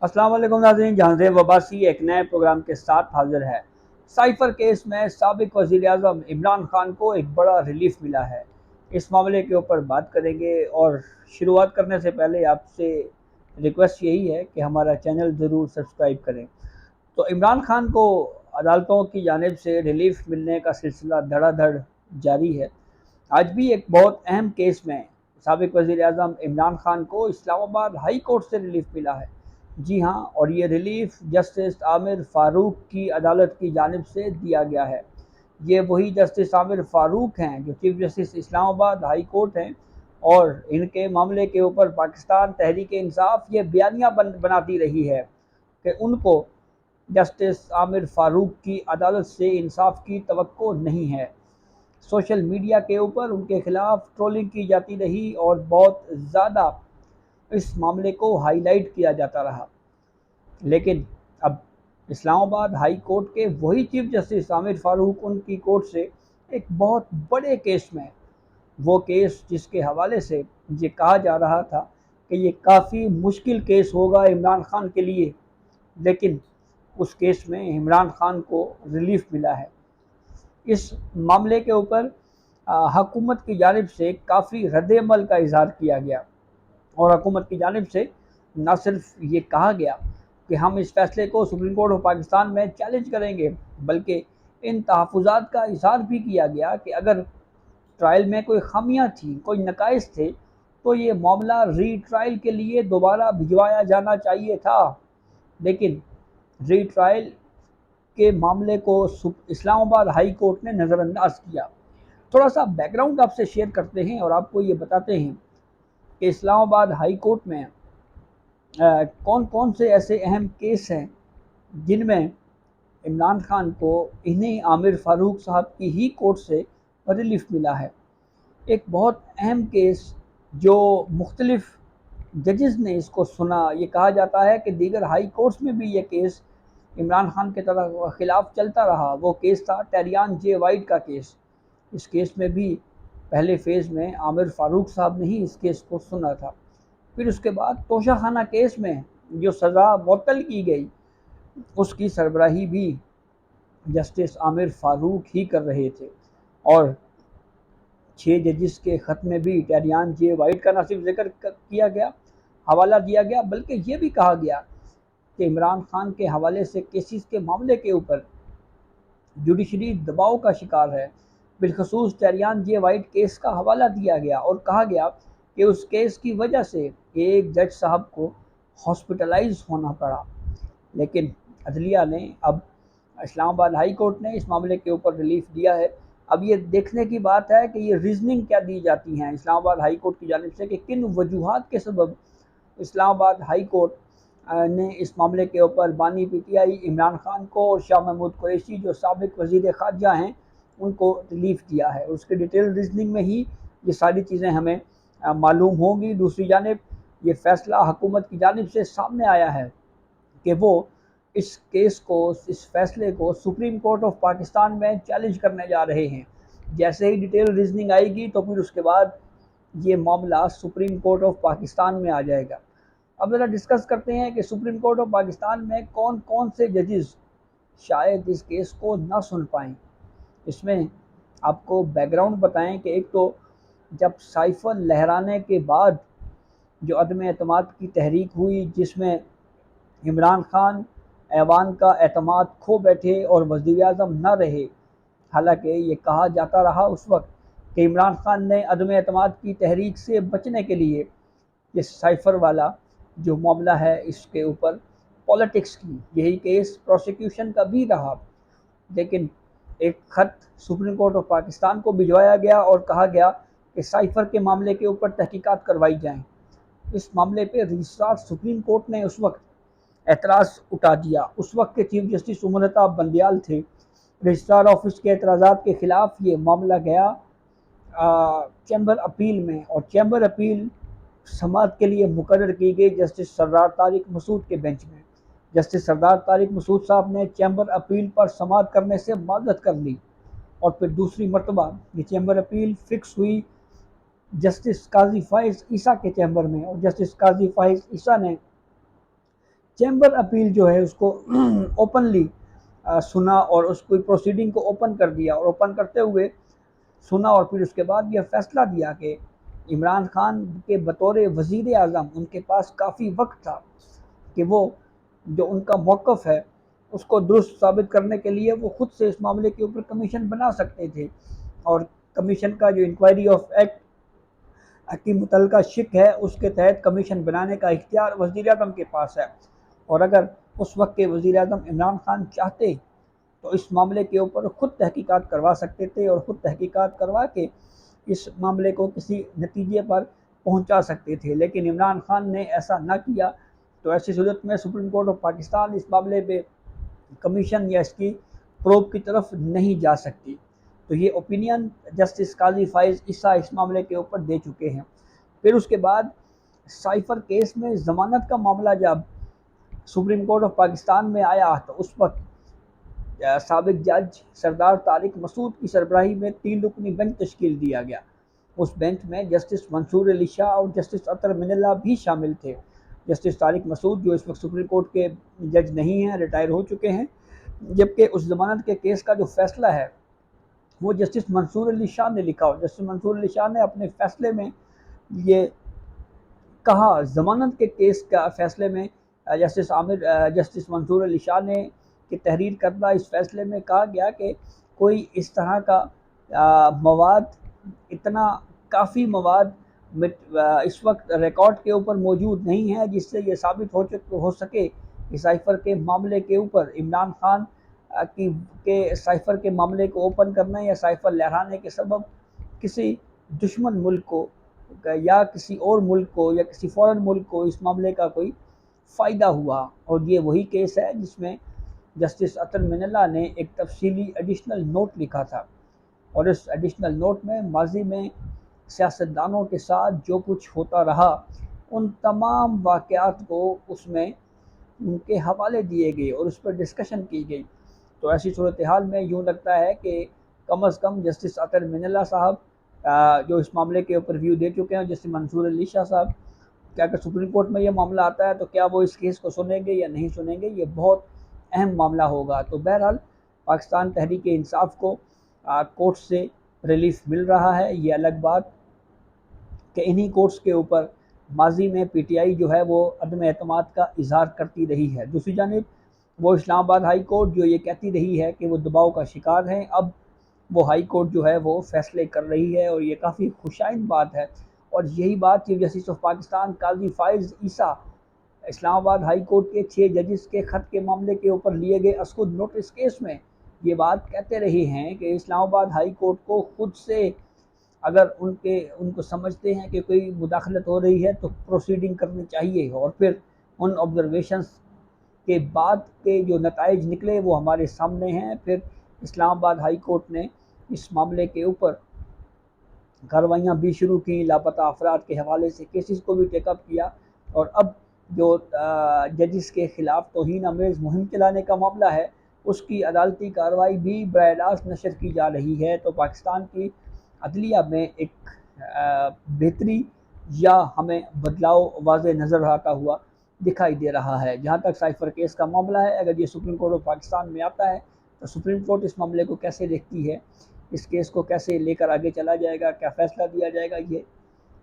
अस्सलाम वालेकुम नाज़रीन, जहांज़ेब वबासी एक नए प्रोग्राम के साथ हाजिर है। साइफर केस में साबिक वज़ीर आज़म इमरान खान को एक बड़ा रिलीफ मिला है। इस मामले के ऊपर बात करेंगे और शुरुआत करने से पहले आपसे रिक्वेस्ट यही है कि हमारा चैनल ज़रूर सब्सक्राइब करें। तो इमरान खान को अदालतों की जानिब से रिलीफ मिलने का सिलसिला धड़ाधड़ जारी है। आज भी एक बहुत अहम केस में साबिक वज़ीर आज़म इमरान खान को इस्लामाबाद हाई कोर्ट से रिलीफ मिला है। जी हाँ, और ये रिलीफ जस्टिस आमिर फ़ारूक की अदालत की जानिब से दिया गया है। ये वही जस्टिस आमिर फ़ारूक हैं जो chief justice Islamabad high court हैं, और इनके मामले के ऊपर पाकिस्तान तहरीक इंसाफ ये बयानिया बनाती रही है कि उनको जस्टिस आमिर फ़ारूक की अदालत से इंसाफ की तवक्को नहीं है। सोशल मीडिया के ऊपर उनके खिलाफ ट्रोलिंग की जाती रही और बहुत ज़्यादा इस मामले को हाईलाइट किया जाता रहा। लेकिन अब इस्लामाबाद हाई कोर्ट के वही चीफ जस्टिस आमिर फ़ारूक उनकी कोर्ट से एक बहुत बड़े केस में, वो केस जिसके हवाले से ये कहा जा रहा था कि ये काफ़ी मुश्किल केस होगा इमरान खान के लिए, लेकिन उस केस में इमरान खान को रिलीफ मिला है। इस मामले के ऊपर हुकूमत की जानिब से काफ़ी रद्द-ए-अमल का इज़हार किया गया, और हुकूमत की जानिब से न सिर्फ ये कहा गया कि हम इस फैसले को सुप्रीम कोर्ट ऑफ पाकिस्तान में चैलेंज करेंगे, बल्कि इन तहफ़्फ़ुज़ात का इज़हार भी किया गया कि अगर ट्रायल में कोई खामियां थी, कोई नकाइस थे, तो ये मामला री ट्रायल के लिए दोबारा भिजवाया जाना चाहिए था। लेकिन री ट्रायल के मामले को इस्लामाबाद हाई कोर्ट ने नज़रअंदाज किया। थोड़ा सा बैकग्राउंड आपसे शेयर करते हैं और आपको ये बताते हैं कि इस्लामाबाद हाई कोर्ट में कौन कौन से ऐसे अहम केस हैं जिनमें इमरान खान को इन्हीं आमिर फ़ारूक साहब की ही कोर्ट से रिलीफ मिला है। एक बहुत अहम केस जो मुख्तलिफ जजेस ने इसको सुना, ये कहा जाता है कि दीगर हाई कोर्ट्स में भी ये केस इमरान खान के तरफ खिलाफ चलता रहा। वो केस था टेरियान जे वाइट का केस। इस केस में भी पहले फ़ेज़ में आमिर फ़ारूक साहब ने ही इस केस को सुना था। फिर उसके बाद तोशाखाना केस में जो सज़ा मुअत्तल की गई, उसकी सरबराही भी जस्टिस आमिर फ़ारूक ही कर रहे थे, और 6 जजिस के ख़त में भी टेरियान जे वाइट का ना सिर्फ जिक्र किया गया, हवाला दिया गया, बल्कि ये भी कहा गया कि इमरान खान के हवाले से केसेस के मामले के ऊपर जुडिशरी दबाव का शिकार है। बिलखसूस टेरियान जे वाइट केस का हवाला दिया गया और कहा गया कि उस केस की वजह से एक जज साहब को हॉस्पिटलाइज होना पड़ा। लेकिन अदलिया ने अब इस्लामाबाद हाई कोर्ट ने इस मामले के ऊपर रिलीफ दिया है। अब ये देखने की बात है कि ये रीजनिंग क्या दी जाती हैं इस्लामाबाद हाई कोर्ट की जानिब से कि किन वजूहात के सबब इस्लामाबाद हाई कोर्ट ने इस मामले के ऊपर बानी पीटीआई इमरान खान को और शाह महमूद कुरैशी जो साबिक वज़ीर ख़ारजा हैं उनको रिलीफ दिया है। उसके डिटेल रीजनिंग में ही ये सारी चीज़ें हमें मालूम होंगी। दूसरी जानिब ये फ़ैसला हुकूमत की जानिब से सामने आया है कि वो इस केस को, इस फैसले को सुप्रीम कोर्ट ऑफ पाकिस्तान में चैलेंज करने जा रहे हैं। जैसे ही डिटेल रीजनिंग आएगी तो फिर उसके बाद ये मामला सुप्रीम कोर्ट ऑफ पाकिस्तान में आ जाएगा। अब ज़रा डिस्कस करते हैं कि सुप्रीम कोर्ट ऑफ पाकिस्तान में कौन कौन से जजेस शायद इस केस को ना सुन पाएँ। इसमें आपको बैकग्राउंड बताएं कि एक तो जब साइफर लहराने के बाद जो अदम एतमाद की तहरीक हुई, जिसमें इमरान खान ऐवान का एतमाद खो बैठे और वज़ीर आज़म न रहे, हालांकि ये कहा जाता रहा उस वक्त कि इमरान खान ने अदम एतमाद की तहरीक से बचने के लिए ये साइफर वाला जो मामला है इसके ऊपर पॉलिटिक्स की, यही केस प्रोसिक्यूशन का भी रहा। लेकिन एक ख़त सुप्रीम कोर्ट ऑफ पाकिस्तान को भिजवाया गया और कहा गया कि साइफर के मामले के ऊपर तहकीकात करवाई जाएँ। इस मामले पे रजिस्ट्रार सुप्रीम कोर्ट ने उस वक्त एतराज़ उठा दिया। उस वक्त के चीफ जस्टिस उमर अता बंदियाल थे। रजिस्ट्रार ऑफिस के एतराज़ात के ख़िलाफ़ ये मामला गया चैम्बर अपील में, और चैम्बर अपील समाअत के लिए मुकर्रर की गई जस्टिस सरदार तारिक मसूद के बेंच में। जस्टिस सरदार तारिक मसूद साहब ने चैम्बर अपील पर समाअत करने से माज़रत कर ली, और फिर दूसरी मरतबा ये चैम्बर अपील फ़िक्स हुई जस्टिस काजी फ़ाइज़ ईसा के चैम्बर में, और जस्टिस काजी फ़ाइज़ ईसा ने چیمبر اپیل جو ہے اس کو اوپنلی سنا اور اس کو پروسیڈنگ کو اوپن کر دیا، اور اوپن کرتے ہوئے سنا، اور پھر اس کے بعد یہ فیصلہ دیا کہ عمران خان کے بطور وزیر اعظم ان کے پاس کافی وقت تھا کہ وہ جو ان کا موقف ہے اس کو درست ثابت کرنے کے لیے وہ خود سے اس معاملے کے اوپر کمیشن بنا سکتے تھے، اور کمیشن کا جو انکوائری آف ایکٹ کی متعلقہ شک ہے اس کے تحت کمیشن بنانے کا اختیار وزیر اعظم کے پاس ہے، اور اگر اس وقت کے وزیر اعظم عمران خان چاہتے تو اس معاملے کے اوپر خود تحقیقات کروا سکتے تھے، اور خود تحقیقات کروا کے اس معاملے کو کسی نتیجے پر پہنچا سکتے تھے، لیکن عمران خان نے ایسا نہ کیا۔ تو ایسی صورت میں سپریم کورٹ آف پاکستان اس معاملے پہ کمیشن یا اس کی پروب کی طرف نہیں جا سکتی۔ تو یہ اوپینین جسٹس قاضی فائز عیسیٰ اس معاملے کے اوپر دے چکے ہیں۔ پھر اس کے بعد سائفر کیس میں ضمانت کا معاملہ جب سپریم کورٹ آف پاکستان میں آیا تو اس وقت سابق جج سردار طارق مسعود کی سربراہی میں 3 رکنی بینچ تشکیل دیا گیا۔ اس بینچ میں جسٹس منصور علی شاہ اور جسٹس اطہر من اللہ بھی شامل تھے۔ جسٹس طارق مسعود جو اس وقت سپریم کورٹ کے جج نہیں ہیں، ریٹائر ہو چکے ہیں، جبکہ اس ضمانت کے کیس کا جو فیصلہ ہے وہ جسٹس منصور علی شاہ نے لکھا، اور جسٹس منصور علی شاہ نے اپنے فیصلے میں یہ کہا، ضمانت کے کیس کا فیصلے میں جسٹس منصور علی شاہ نے کہ تحریر کردہ اس فیصلے میں کہا گیا کہ کوئی اس طرح کا مواد، اتنا کافی مواد اس وقت ریکارڈ کے اوپر موجود نہیں ہے جس سے یہ ثابت ہو سکے کہ سائفر کے معاملے کے اوپر عمران خان کے سائفر کے معاملے کو اوپن کرنے یا سائفر لہرانے کے سبب کسی دشمن ملک کو یا کسی اور ملک کو یا کسی فورن ملک کو اس معاملے کا کوئی فائدہ ہوا۔ اور یہ وہی کیس ہے جس میں جسٹس اطہر من اللہ نے ایک تفصیلی ایڈیشنل نوٹ لکھا تھا، اور اس ایڈیشنل نوٹ میں ماضی میں سیاستدانوں کے ساتھ جو کچھ ہوتا رہا ان تمام واقعات کو اس میں ان کے حوالے دیے گئے اور اس پر ڈسکشن کی گئی۔ تو ایسی صورتحال میں یوں لگتا ہے کہ کم از کم جسٹس اطہر من اللہ صاحب جو اس معاملے کے اوپر ویو دے چکے ہیں، جسٹس منصور علی شاہ صاحب، کہ اگر سپریم کورٹ میں یہ معاملہ آتا ہے تو کیا وہ اس کیس کو سنیں گے یا نہیں سنیں گے، یہ بہت اہم معاملہ ہوگا۔ تو بہرحال پاکستان تحریک انصاف کو کورٹ سے ریلیف مل رہا ہے، یہ الگ بات کہ انہی کورٹس کے اوپر ماضی میں پی ٹی آئی جو ہے وہ عدم اعتماد کا اظہار کرتی رہی ہے۔ دوسری جانب وہ اسلام آباد ہائی کورٹ جو یہ کہتی رہی ہے کہ وہ دباؤ کا شکار ہیں، اب وہ ہائی کورٹ جو ہے وہ فیصلے کر رہی ہے، اور یہ کافی خوشائند بات ہے۔ اور یہی بات چیف جسٹس آف پاکستان قاضی فائز عیسیٰ اسلام آباد ہائی کورٹ کے 6 ججز کے خط کے معاملے کے اوپر لیے گئے اسکود نوٹس کیس میں یہ بات کہتے رہے ہیں کہ اسلام آباد ہائی کورٹ کو خود سے اگر ان کو سمجھتے ہیں کہ کوئی مداخلت ہو رہی ہے تو پروسیڈنگ کرنی چاہیے، اور پھر ان آبزرویشنز کے بعد کے جو نتائج نکلے وہ ہمارے سامنے ہیں۔ پھر اسلام آباد ہائی کورٹ نے اس معاملے کے اوپر کارروائیاں بھی شروع کی، لاپتہ افراد کے حوالے سے کیسز کو بھی ٹیک اپ کیا، اور اب جو ججز کے خلاف توہین آمیز مہم چلانے کا معاملہ ہے اس کی عدالتی کارروائی بھی براہ راست نشر کی جا رہی ہے۔ تو پاکستان کی عدلیہ میں ایک بہتری یا ہمیں بدلاؤ واضح نظر آتا ہوا دکھائی دے رہا ہے۔ جہاں تک سائفر کیس کا معاملہ ہے، اگر یہ سپریم کورٹ آف پاکستان میں آتا ہے تو سپریم کورٹ اس معاملے کو کیسے دیکھتی ہے، اس کیس کو کیسے لے کر آگے چلا جائے گا، کیا فیصلہ دیا جائے گا، یہ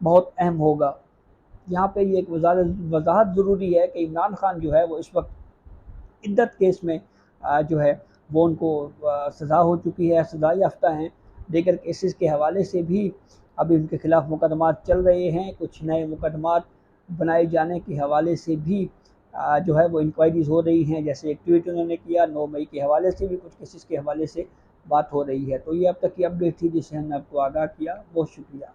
بہت اہم ہوگا۔ یہاں پہ یہ ایک وضاحت ضروری ہے کہ عمران خان جو ہے وہ اس وقت عدت کیس میں جو ہے وہ ان کو سزا ہو چکی ہے، سزا یافتہ ہیں۔ دیگر کیسز کے حوالے سے بھی ابھی ان کے خلاف مقدمات چل رہے ہیں، کچھ نئے مقدمات بنائے جانے کے حوالے سے بھی جو ہے وہ انکوائریز ہو رہی ہیں، جیسے ایک ٹویٹ انہوں نے کیا 9 مئی کے حوالے سے بھی کچھ کیسز کے حوالے سے بات ہو رہی ہے۔ تو یہ اب تک کی اپڈیٹ تھی جسے ہم نے آپ کو آگاہ کیا۔ بہت شکریہ۔